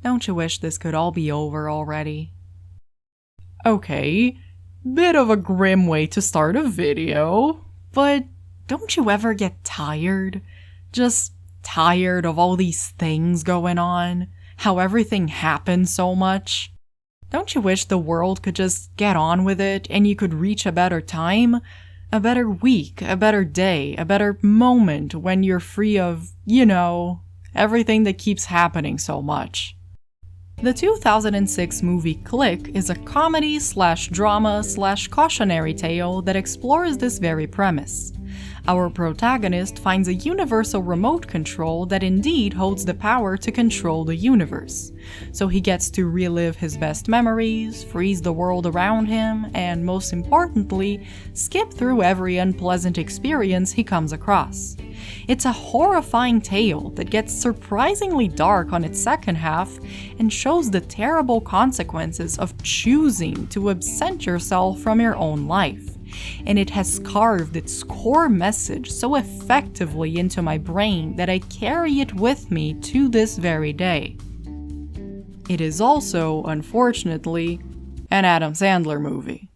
Don't you wish this could all be over already? Okay, bit of a grim way to start a video, but don't you ever get tired? Just tired of all these things going on? How everything happens so much? Don't you wish the world could just get on with it and you could reach a better time? A better week, a better day, a better moment when you're free of, everything that keeps happening so much. The 2006 movie Click is a comedy/drama/cautionary tale that explores this very premise. Our protagonist finds a universal remote control that indeed holds the power to control the universe. So he gets to relive his best memories, freeze the world around him, and most importantly, skip through every unpleasant experience he comes across. It's a horrifying tale that gets surprisingly dark on its second half and shows the terrible consequences of choosing to absent yourself from your own life. And it has carved its core message so effectively into my brain that I carry it with me to this very day. It is also, unfortunately, an Adam Sandler movie.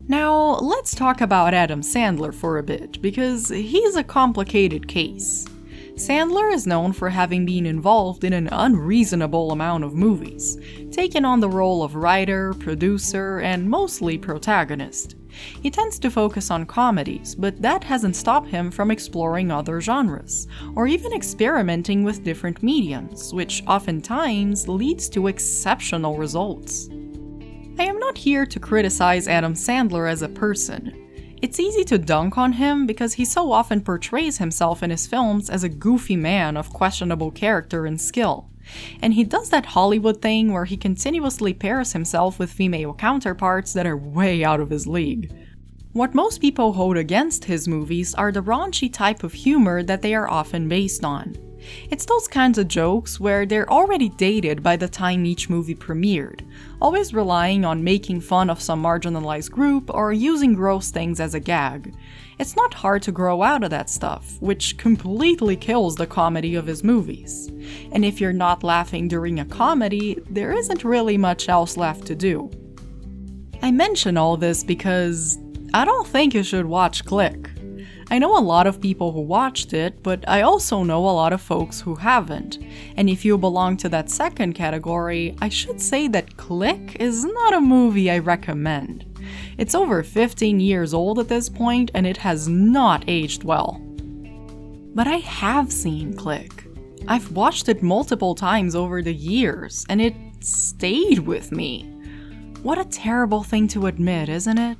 Now, let's talk about Adam Sandler for a bit, because he's a complicated case. Sandler is known for having been involved in an unreasonable amount of movies, taking on the role of writer, producer, and mostly protagonist. He tends to focus on comedies, but that hasn't stopped him from exploring other genres, or even experimenting with different mediums, which oftentimes leads to exceptional results. I am not here to criticize Adam Sandler as a person. It's easy to dunk on him because he so often portrays himself in his films as a goofy man of questionable character and skill. And he does that Hollywood thing where he continuously pairs himself with female counterparts that are way out of his league. What most people hold against his movies are the raunchy type of humor that they are often based on. It's those kinds of jokes where they're already dated by the time each movie premiered, always relying on making fun of some marginalized group or using gross things as a gag. It's not hard to grow out of that stuff, which completely kills the comedy of his movies. And if you're not laughing during a comedy, there isn't really much else left to do. I mention all this because I don't think you should watch Click. I know a lot of people who watched it, but I also know a lot of folks who haven't. And if you belong to that second category, I should say that Click is not a movie I recommend. It's over 15 years old at this point, and it has not aged well. But I have seen Click. I've watched it multiple times over the years, and it stayed with me. What a terrible thing to admit, isn't it?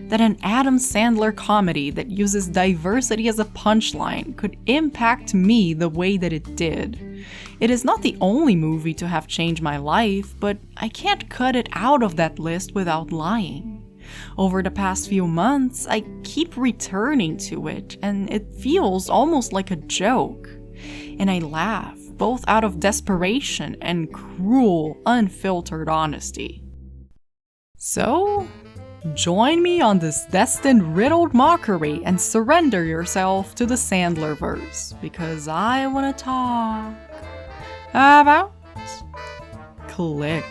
That an Adam Sandler comedy that uses diversity as a punchline could impact me the way that it did. It is not the only movie to have changed my life, but I can't cut it out of that list without lying. Over the past few months, I keep returning to it, and it feels almost like a joke. And I laugh, both out of desperation and cruel, unfiltered honesty. So, join me on this destined-riddled mockery and surrender yourself to the Sandlerverse, because I want to talk about Click.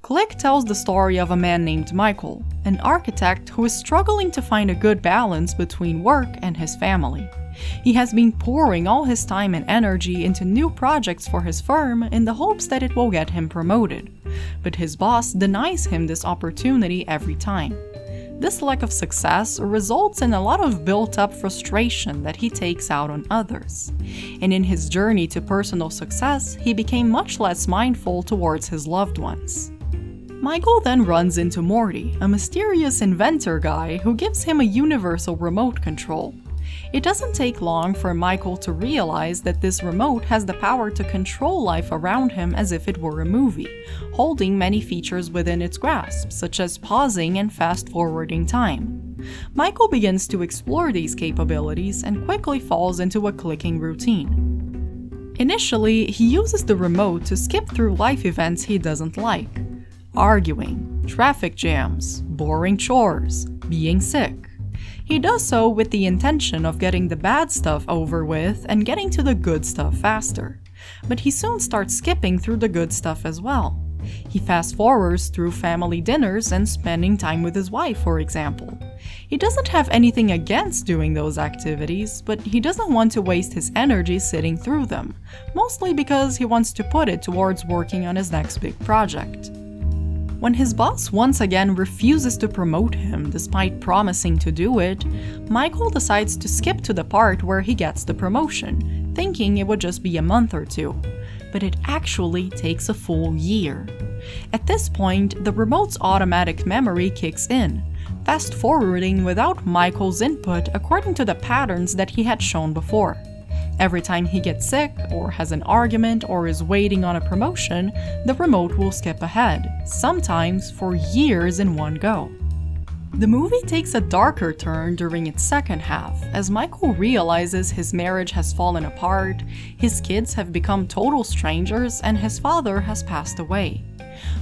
Click tells the story of a man named Michael, an architect who is struggling to find a good balance between work and his family. He has been pouring all his time and energy into new projects for his firm in the hopes that it will get him promoted. But his boss denies him this opportunity every time. This lack of success results in a lot of built-up frustration that he takes out on others. And in his journey to personal success, he became much less mindful towards his loved ones. Michael then runs into Morty, a mysterious inventor guy who gives him a universal remote control. It doesn't take long for Michael to realize that this remote has the power to control life around him as if it were a movie, holding many features within its grasp, such as pausing and fast-forwarding time. Michael begins to explore these capabilities and quickly falls into a clicking routine. Initially, he uses the remote to skip through life events he doesn't like. Arguing, traffic jams, boring chores, being sick. He does so with the intention of getting the bad stuff over with and getting to the good stuff faster. But he soon starts skipping through the good stuff as well. He fast forwards through family dinners and spending time with his wife, for example. He doesn't have anything against doing those activities, but he doesn't want to waste his energy sitting through them, mostly because he wants to put it towards working on his next big project. When his boss once again refuses to promote him despite promising to do it, Michael decides to skip to the part where he gets the promotion, thinking it would just be a month or two. But it actually takes a full year. At this point, the remote's automatic memory kicks in, fast-forwarding without Michael's input according to the patterns that he had shown before. Every time he gets sick, or has an argument, or is waiting on a promotion, the remote will skip ahead, sometimes for years in one go. The movie takes a darker turn during its second half, as Michael realizes his marriage has fallen apart, his kids have become total strangers, and his father has passed away.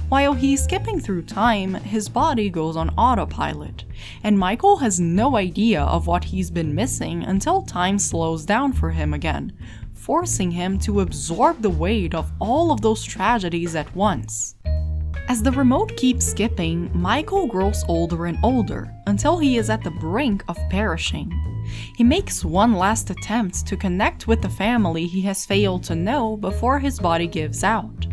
While he's skipping through time, his body goes on autopilot, and Michael has no idea of what he's been missing until time slows down for him again, forcing him to absorb the weight of all of those tragedies at once. As the remote keeps skipping, Michael grows older and older, until he is at the brink of perishing. He makes one last attempt to connect with the family he has failed to know before his body gives out,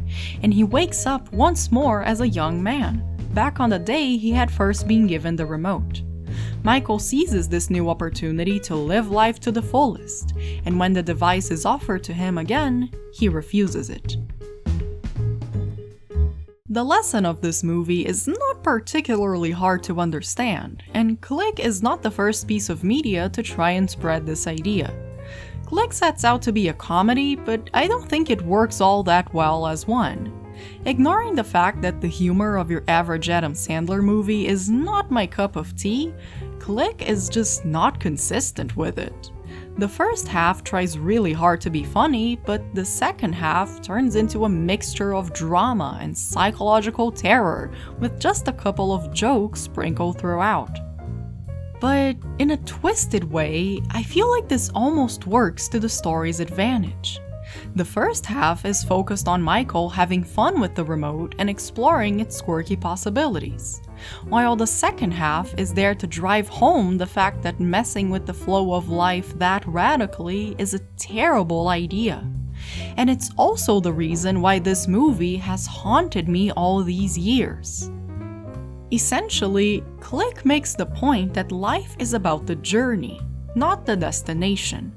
and he wakes up once more as a young man, back on the day he had first been given the remote. Michael seizes this new opportunity to live life to the fullest, and when the device is offered to him again, he refuses it. The lesson of this movie is not particularly hard to understand, and Click is not the first piece of media to try and spread this idea. Click sets out to be a comedy, but I don't think it works all that well as one. Ignoring the fact that the humor of your average Adam Sandler movie is not my cup of tea, Click is just not consistent with it. The first half tries really hard to be funny, but the second half turns into a mixture of drama and psychological terror, with just a couple of jokes sprinkled throughout. But in a twisted way, I feel like this almost works to the story's advantage. The first half is focused on Michael having fun with the remote and exploring its quirky possibilities, while the second half is there to drive home the fact that messing with the flow of life that radically is a terrible idea. And it's also the reason why this movie has haunted me all these years. Essentially, Click makes the point that life is about the journey, not the destination.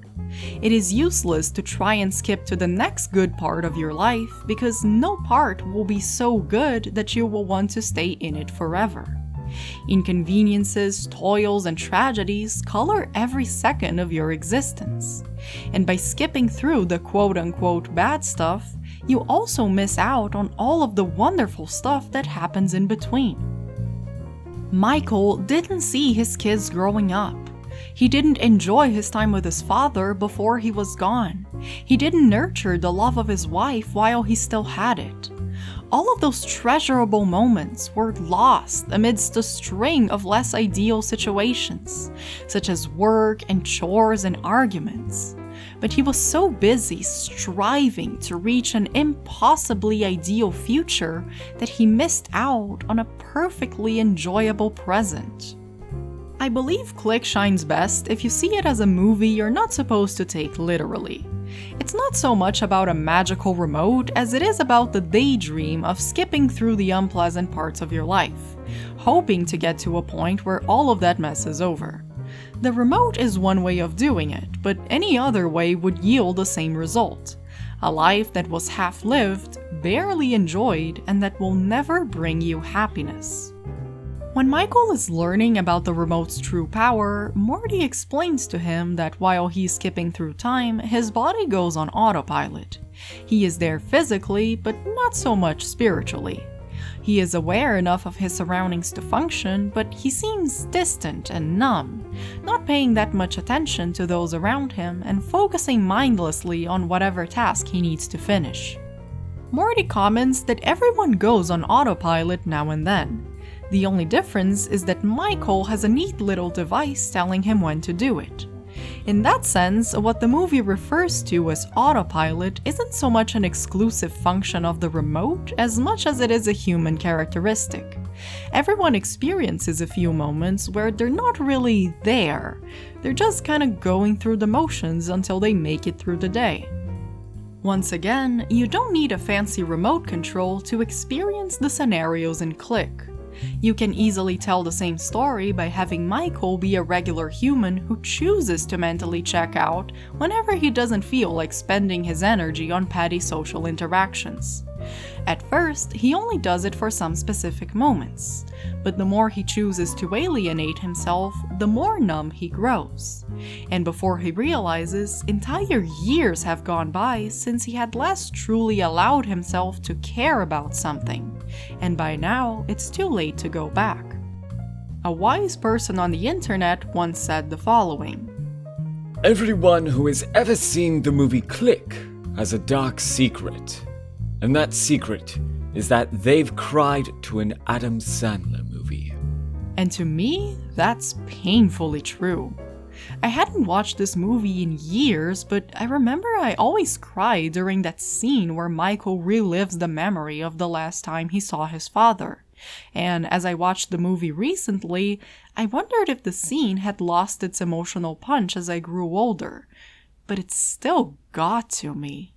It is useless to try and skip to the next good part of your life because no part will be so good that you will want to stay in it forever. Inconveniences, toils, and tragedies color every second of your existence. And by skipping through the quote-unquote bad stuff, you also miss out on all of the wonderful stuff that happens in between. Michael didn't see his kids growing up. He didn't enjoy his time with his father before he was gone. He didn't nurture the love of his wife while he still had it. All of those treasurable moments were lost amidst a string of less ideal situations, such as work and chores and arguments. But he was so busy striving to reach an impossibly ideal future that he missed out on a perfectly enjoyable present. I believe Click shines best if you see it as a movie you're not supposed to take literally. It's not so much about a magical remote as it is about the daydream of skipping through the unpleasant parts of your life, hoping to get to a point where all of that mess is over. The remote is one way of doing it, but any other way would yield the same result. A life that was half-lived, barely enjoyed, and that will never bring you happiness. When Michael is learning about the remote's true power, Morty explains to him that while he's skipping through time, his body goes on autopilot. He is there physically, but not so much spiritually. He is aware enough of his surroundings to function, but he seems distant and numb, not paying that much attention to those around him and focusing mindlessly on whatever task he needs to finish. Morty comments that everyone goes on autopilot now and then. The only difference is that Michael has a neat little device telling him when to do it. In that sense, what the movie refers to as autopilot isn't so much an exclusive function of the remote as much as it is a human characteristic. Everyone experiences a few moments where they're not really there. They're just kind of going through the motions until they make it through the day. Once again, you don't need a fancy remote control to experience the scenarios in Click. You can easily tell the same story by having Michael be a regular human who chooses to mentally check out whenever he doesn't feel like spending his energy on petty social interactions. At first, he only does it for some specific moments, but the more he chooses to alienate himself, the more numb he grows. And before he realizes, entire years have gone by since he had last truly allowed himself to care about something, and by now, it's too late to go back. A wise person on the internet once said the following: "Everyone who has ever seen the movie Click has a dark secret. And that secret is that they've cried to an Adam Sandler movie." And to me, that's painfully true. I hadn't watched this movie in years, but I remember I always cried during that scene where Michael relives the memory of the last time he saw his father. And as I watched the movie recently, I wondered if the scene had lost its emotional punch as I grew older. But it still got to me.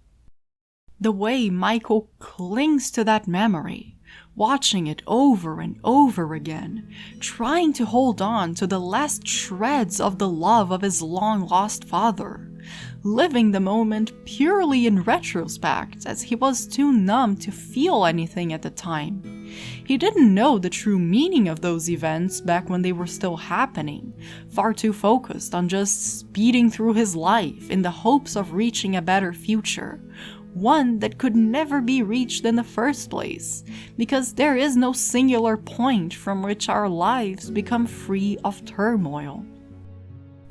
The way Michael clings to that memory, watching it over and over again, trying to hold on to the last shreds of the love of his long-lost father, living the moment purely in retrospect as he was too numb to feel anything at the time. He didn't know the true meaning of those events back when they were still happening, far too focused on just speeding through his life in the hopes of reaching a better future, one that could never be reached in the first place, because there is no singular point from which our lives become free of turmoil.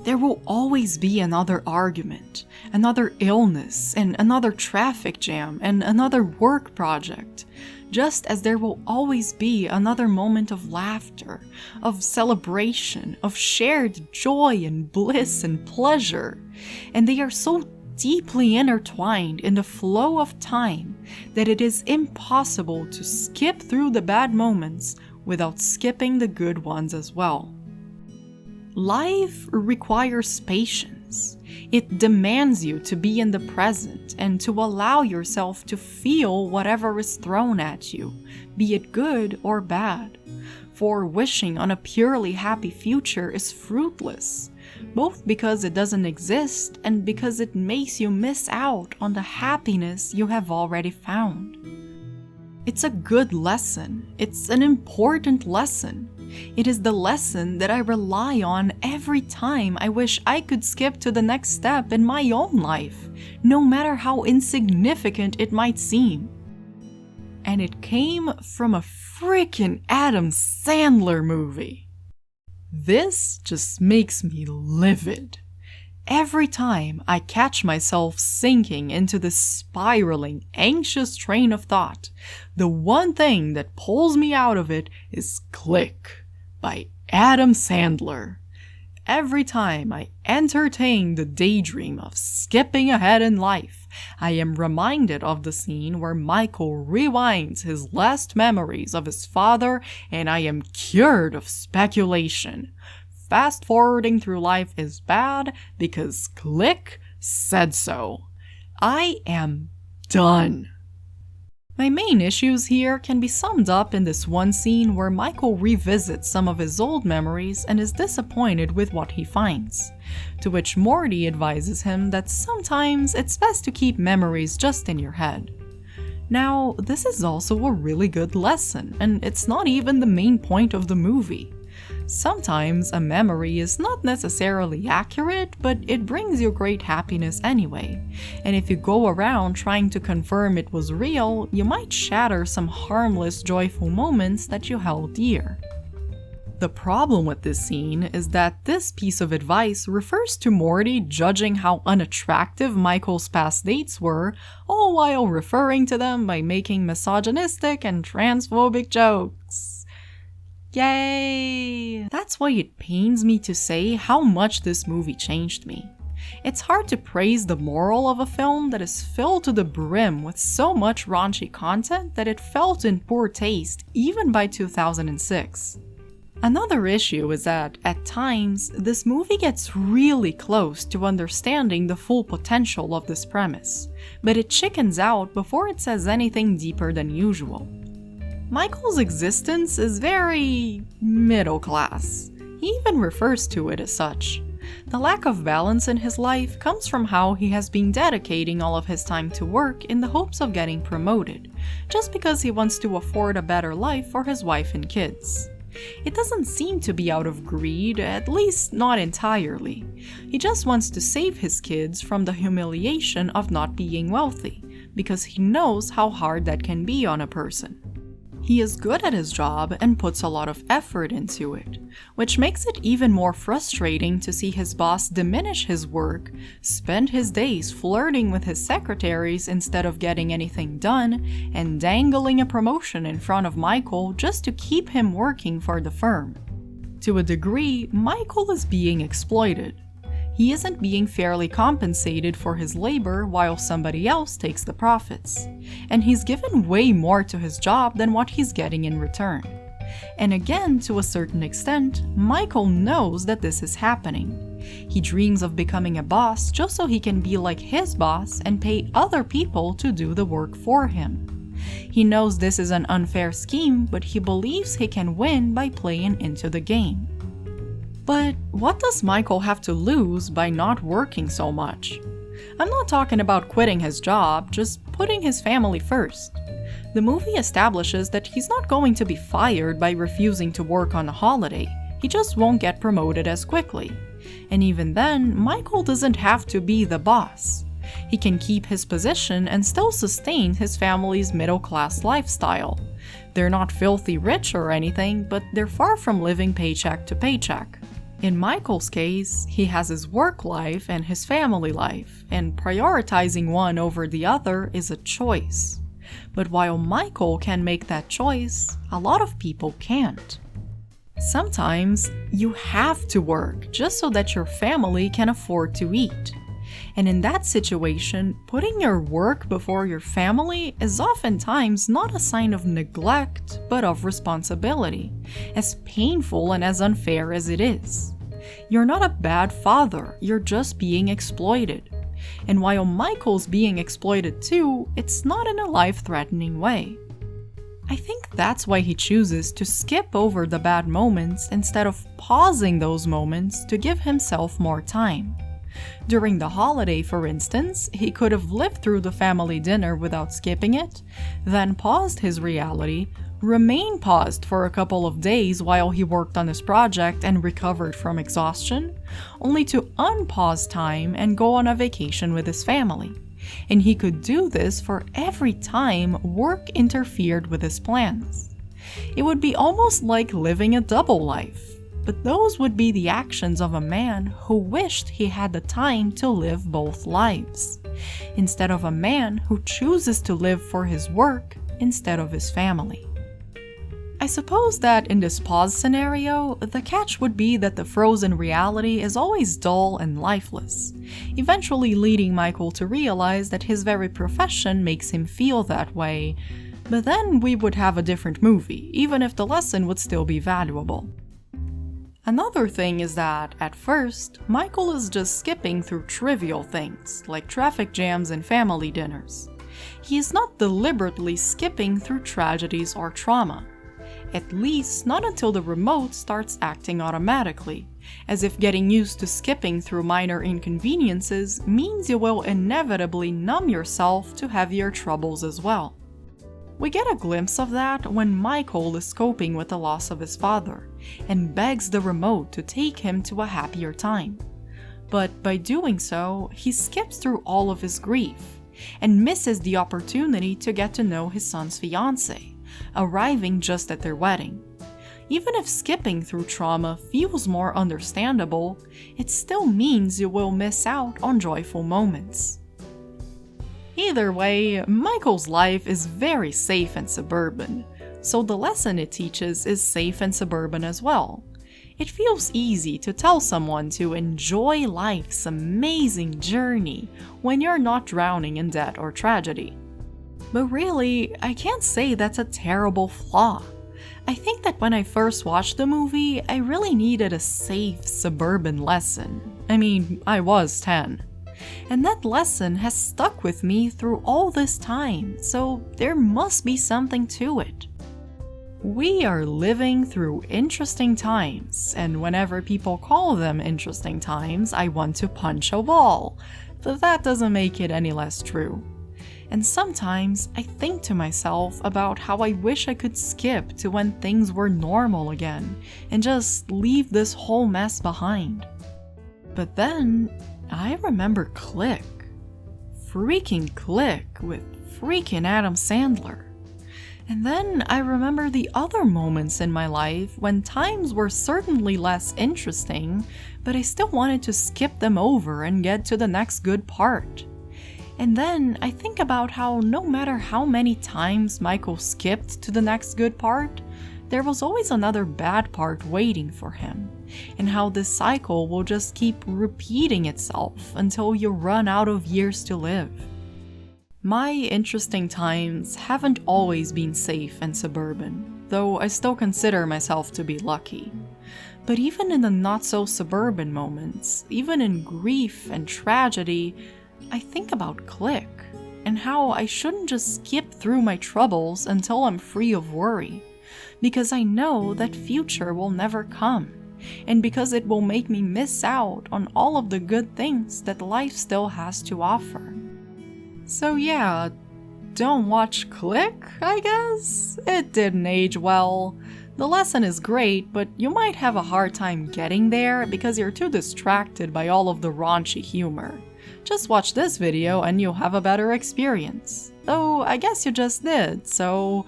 There will always be another argument, another illness, and another traffic jam, and another work project, just as there will always be another moment of laughter, of celebration, of shared joy and bliss and pleasure, and they are so deeply intertwined in the flow of time that it is impossible to skip through the bad moments without skipping the good ones as well. Life requires patience. It demands you to be in the present and to allow yourself to feel whatever is thrown at you, be it good or bad. For wishing on a purely happy future is fruitless, both because it doesn't exist and because it makes you miss out on the happiness you have already found. It's a good lesson. It's an important lesson. It is the lesson that I rely on every time I wish I could skip to the next step in my own life, no matter how insignificant it might seem. And it came from a freaking Adam Sandler movie. This just makes me livid. Every time I catch myself sinking into this spiraling, anxious train of thought, the one thing that pulls me out of it is Click by Adam Sandler. Every time I entertain the daydream of skipping ahead in life, I am reminded of the scene where Michael rewinds his last memories of his father, and I am cured of speculation. Fast-forwarding through life is bad because Click said so. I am done. My main issues here can be summed up in this one scene where Michael revisits some of his old memories and is disappointed with what he finds, to which Morty advises him that sometimes it's best to keep memories just in your head. Now, this is also a really good lesson, and it's not even the main point of the movie. Sometimes a memory is not necessarily accurate, but it brings you great happiness anyway, and if you go around trying to confirm it was real, you might shatter some harmless, joyful moments that you held dear. The problem with this scene is that this piece of advice refers to Morty judging how unattractive Michael's past dates were, all while referring to them by making misogynistic and transphobic jokes. Yay! That's why it pains me to say how much this movie changed me. It's hard to praise the moral of a film that is filled to the brim with so much raunchy content that it felt in poor taste even by 2006. Another issue is that, at times, this movie gets really close to understanding the full potential of this premise, but it chickens out before it says anything deeper than usual. Michael's existence is very middle class. He even refers to it as such. The lack of balance in his life comes from how he has been dedicating all of his time to work in the hopes of getting promoted, just because he wants to afford a better life for his wife and kids. It doesn't seem to be out of greed, at least not entirely. He just wants to save his kids from the humiliation of not being wealthy, because he knows how hard that can be on a person. He is good at his job and puts a lot of effort into it, which makes it even more frustrating to see his boss diminish his work, spend his days flirting with his secretaries instead of getting anything done, and dangling a promotion in front of Michael just to keep him working for the firm. To a degree, Michael is being exploited. He isn't being fairly compensated for his labor while somebody else takes the profits, and he's given way more to his job than what he's getting in return. And again, to a certain extent, Michael knows that this is happening. He dreams of becoming a boss just so he can be like his boss and pay other people to do the work for him. He knows this is an unfair scheme, but he believes he can win by playing into the game. But what does Michael have to lose by not working so much? I'm not talking about quitting his job, just putting his family first. The movie establishes that he's not going to be fired by refusing to work on a holiday, he just won't get promoted as quickly. And even then, Michael doesn't have to be the boss. He can keep his position and still sustain his family's middle-class lifestyle. They're not filthy rich or anything, but they're far from living paycheck to paycheck. In Michael's case, he has his work life and his family life, and prioritizing one over the other is a choice. But while Michael can make that choice, a lot of people can't. Sometimes you have to work just so that your family can afford to eat. And in that situation, putting your work before your family is oftentimes not a sign of neglect, but of responsibility, as painful and as unfair as it is. You're not a bad father, you're just being exploited. And while Michael's being exploited too, it's not in a life-threatening way. I think that's why he chooses to skip over the bad moments instead of pausing those moments to give himself more time. During the holiday, for instance, he could have lived through the family dinner without skipping it, then paused his reality, remained paused for a couple of days while he worked on his project and recovered from exhaustion, only to unpause time and go on a vacation with his family. And he could do this for every time work interfered with his plans. It would be almost like living a double life. But those would be the actions of a man who wished he had the time to live both lives, instead of a man who chooses to live for his work instead of his family. I suppose that in this pause scenario, the catch would be that the frozen reality is always dull and lifeless, eventually leading Michael to realize that his very profession makes him feel that way, but then we would have a different movie, even if the lesson would still be valuable. Another thing is that, at first, Michael is just skipping through trivial things, like traffic jams and family dinners. He is not deliberately skipping through tragedies or trauma. At least, not until the remote starts acting automatically, as if getting used to skipping through minor inconveniences means you will inevitably numb yourself to heavier troubles as well. We get a glimpse of that when Michael is coping with the loss of his father, and begs the remote to take him to a happier time. But by doing so, he skips through all of his grief, and misses the opportunity to get to know his son's fiancée, arriving just at their wedding. Even if skipping through trauma feels more understandable, it still means you will miss out on joyful moments. Either way, Michael's life is very safe and suburban. So the lesson it teaches is safe and suburban as well. It feels easy to tell someone to enjoy life's amazing journey when you're not drowning in debt or tragedy. But really, I can't say that's a terrible flaw. I think that when I first watched the movie, I really needed a safe suburban lesson. I mean, I was 10. And that lesson has stuck with me through all this time, so there must be something to it. We are living through interesting times, and whenever people call them interesting times, I want to punch a wall, but that doesn't make it any less true. And sometimes I think to myself about how I wish I could skip to when things were normal again, and just leave this whole mess behind. But then, I remember Click. Freaking Click with freaking Adam Sandler. And then I remember the other moments in my life when times were certainly less interesting, but I still wanted to skip them over and get to the next good part. And then I think about how no matter how many times Michael skipped to the next good part, there was always another bad part waiting for him, and how this cycle will just keep repeating itself until you run out of years to live. My interesting times haven't always been safe and suburban, though I still consider myself to be lucky. But even in the not-so-suburban moments, even in grief and tragedy, I think about Click, and how I shouldn't just skip through my troubles until I'm free of worry, because I know that future will never come, and because it will make me miss out on all of the good things that life still has to offer. So yeah, don't watch Click, I guess? It didn't age well. The lesson is great, but you might have a hard time getting there because you're too distracted by all of the raunchy humor. Just watch this video and you'll have a better experience. Though I guess you just did, so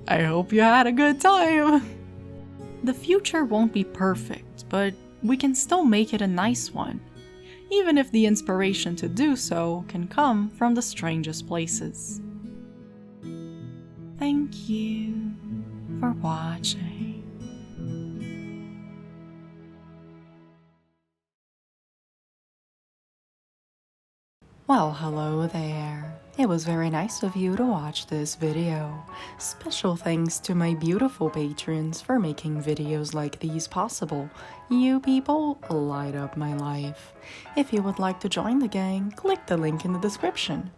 I hope you had a good time. The future won't be perfect, but we can still make it a nice one, even if the inspiration to do so can come from the strangest places. Thank you for watching. Well, hello there. It was very nice of you to watch this video. Special thanks to my beautiful patrons for making videos like these possible. You people light up my life. If you would like to join the gang, click the link in the description.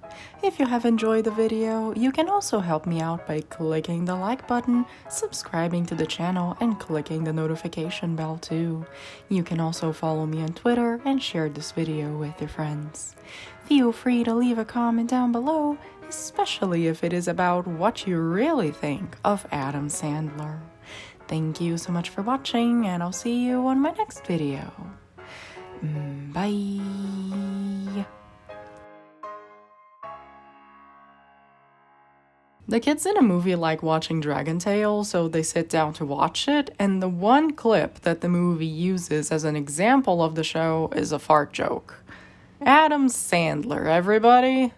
If you have enjoyed the video, you can also help me out by clicking the like button, subscribing to the channel, and clicking the notification bell too. You can also follow me on Twitter and share this video with your friends. Feel free to leave a comment down below, especially if it is about what you really think of Adam Sandler. Thank you so much for watching, and I'll see you on my next video. Bye! The kids in a movie like watching Dragon Tale, so they sit down to watch it, and the one clip that the movie uses as an example of the show is a fart joke. Adam Sandler, everybody!